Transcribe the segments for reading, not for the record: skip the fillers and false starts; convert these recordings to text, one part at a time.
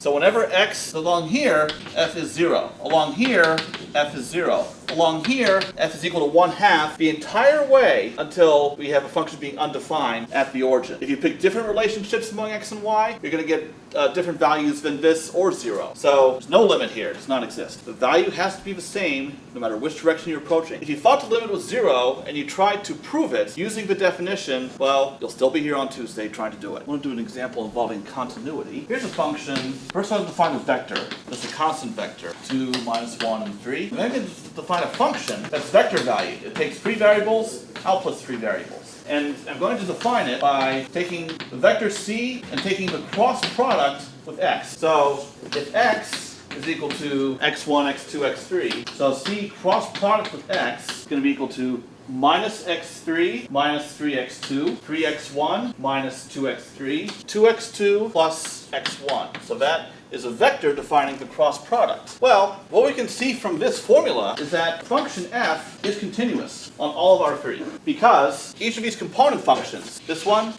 So whenever x along here, f is 0. Along here, f is 0. Along here, f is equal to 1/2 the entire way until we have a function being undefined at the origin. If you pick different relationships among x and y, you're going to get different values than this or 0. So there's no limit here. It does not exist. The value has to be the same no matter which direction you're approaching. If you thought the limit was 0 and you tried to prove it using the definition, well, you'll still be here on Tuesday trying to do it. I want to do an example involving continuity. Here's a function. First I have to define a vector. That's a constant vector. 2, -1, and 3. And then I can define a function that's vector valued. It takes 3 variables, outputs 3 variables. And I'm going to define it by taking the vector c and taking the cross product with x. So if x is equal to x1, x2, x3, so c cross product with x is going to be equal to minus x3 minus 3x2, 3x1 minus 2x3, 2x2 plus x1. So that is a vector defining the cross product. Well, what we can see from this formula is that function f is continuous on all of our 3 because each of these component functions, this one,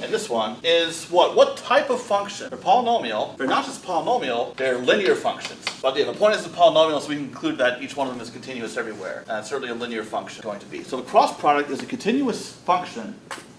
and this one, is what? What type of function? They're polynomial. They're not just polynomial, they're linear functions. But yeah, the point is the polynomial, so we can conclude that each one of them is continuous everywhere. And certainly a linear function going to be. So the cross product is a continuous function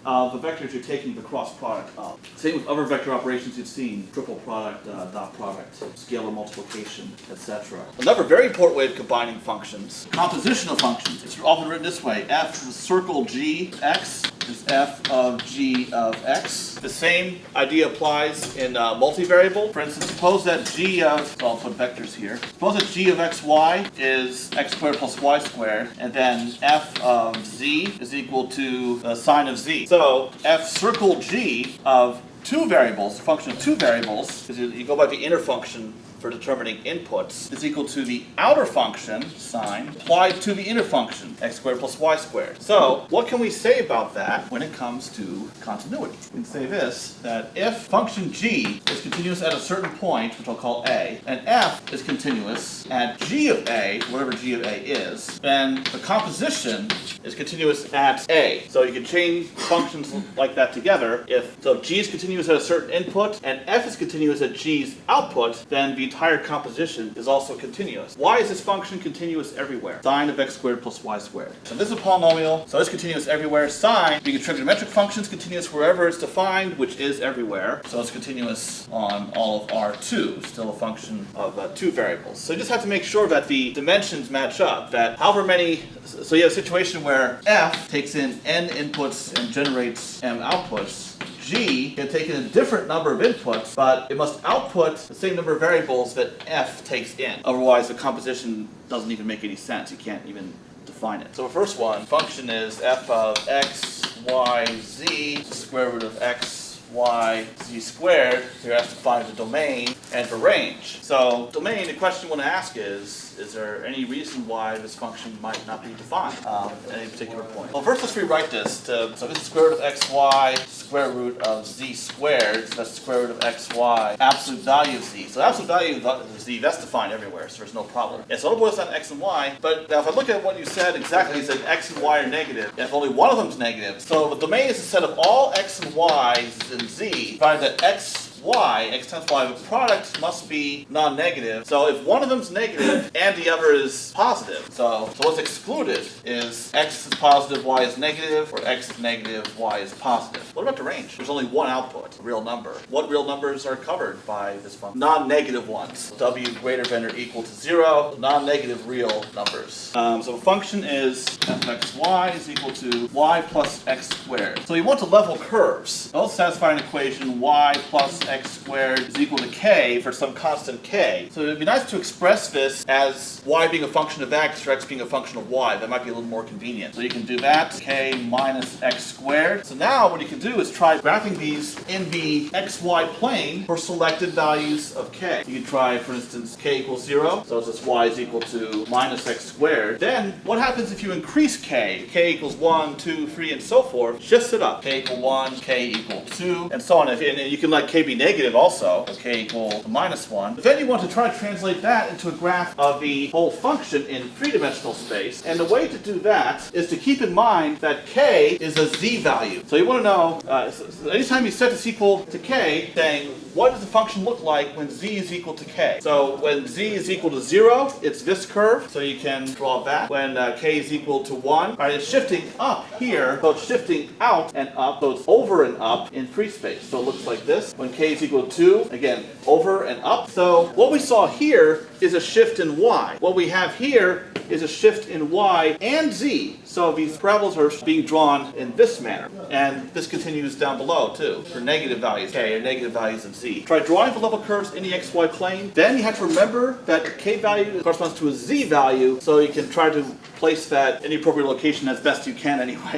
of the vectors you're taking the cross product of. Same with other vector operations you've seen, triple product, dot product, scalar multiplication, etc. Another very important way of combining functions, composition of functions. It's often written this way: f of circle g x is f of g of x. The same idea applies in multivariable. For instance, suppose that g of, so I'll put vectors here. Suppose that g of xy is x squared plus y squared, and then f of z is equal to the sine of z. So f circle g of 2 variables, a function of 2 variables, because you go by the inner function for determining inputs, is equal to the outer function, sine, applied to the inner function, x squared plus y squared. So what can we say about that when it comes to continuity? We can say this, that if function g is continuous at a certain point, which I'll call a, and f is continuous at g of a, whatever g of a is, then the composition is continuous at a. So you can chain functions like that together. So if g is continuous at a certain input, and f is continuous at g's output, then the entire composition is also continuous. Why is this function continuous everywhere? Sine of x squared plus y squared. So this is a polynomial, so it's continuous everywhere. Sine, being a trigonometric function, is continuous wherever it's defined, which is everywhere. So it's continuous on all of R2, still a function of 2 variables. So you just have to make sure that the dimensions match up, that however many, so you have a situation where f takes in n inputs and generates m outputs. G can take in a different number of inputs, but it must output the same number of variables that f takes in. Otherwise, the composition doesn't even make any sense. You can't even define it. So the first one, function is f of x, y, z, square root of x, y, z squared. So you have to find the domain and the range. So domain, the question you want to ask is there any reason why this function might not be defined at any particular point? Well, first let's rewrite this. So this is square root of xy, square root of z squared, so that's square root of xy, absolute value of z. So absolute value of z, that's defined everywhere, so there's no problem. Yeah, so it boils down to x and y, but now if I look at what you said exactly, you said x and y are negative, and if only one of them is negative, so the domain is a set of all x and y's and z, find that x times y, the product must be non-negative. So if one of them is negative and the other is positive, so what's excluded is x is positive, y is negative, or x is negative, y is positive. What about the range? There's only one output, a real number. What real numbers are covered by this function? Non-negative ones. W greater than or equal to 0, non-negative real numbers. So the function is f of xy is equal to y plus x squared. So you want to level curves. Now let's satisfy an equation y plus x squared is equal to k for some constant k. So it would be nice to express this as y being a function of x or x being a function of y. That might be a little more convenient. So you can do that, k minus x squared. So now what you can do is try graphing these in the xy plane for selected values of k. You can try, for instance, k equals 0. So it's y is equal to minus x squared. Then what happens if you increase k? K equals 1, 2, 3, and so forth. Shifts it up. K equal 1, k equal 2, and so on. And you can let k be negative also, k equal to minus 1. But then you want to try to translate that into a graph of the whole function in 3-dimensional space. And the way to do that is to keep in mind that k is a z value. So you want to know, so anytime you set this equal to k, saying what does the function look like when z is equal to k? So when z is equal to 0, it's this curve, so you can draw that. When k is equal to 1, all right, it's shifting up here, so it's shifting out and up, so it's over and up in free space. So it looks like this. When k is equal to 2, again, over and up. So what we saw here is a shift in y. What we have here is a shift in y and z. So these parabolas are being drawn in this manner. And this continues down below too, for negative values k or negative values of z. Try drawing the level curves in the xy plane. Then you have to remember that the k value corresponds to a z value, so you can try to place that in the appropriate location as best you can anyway.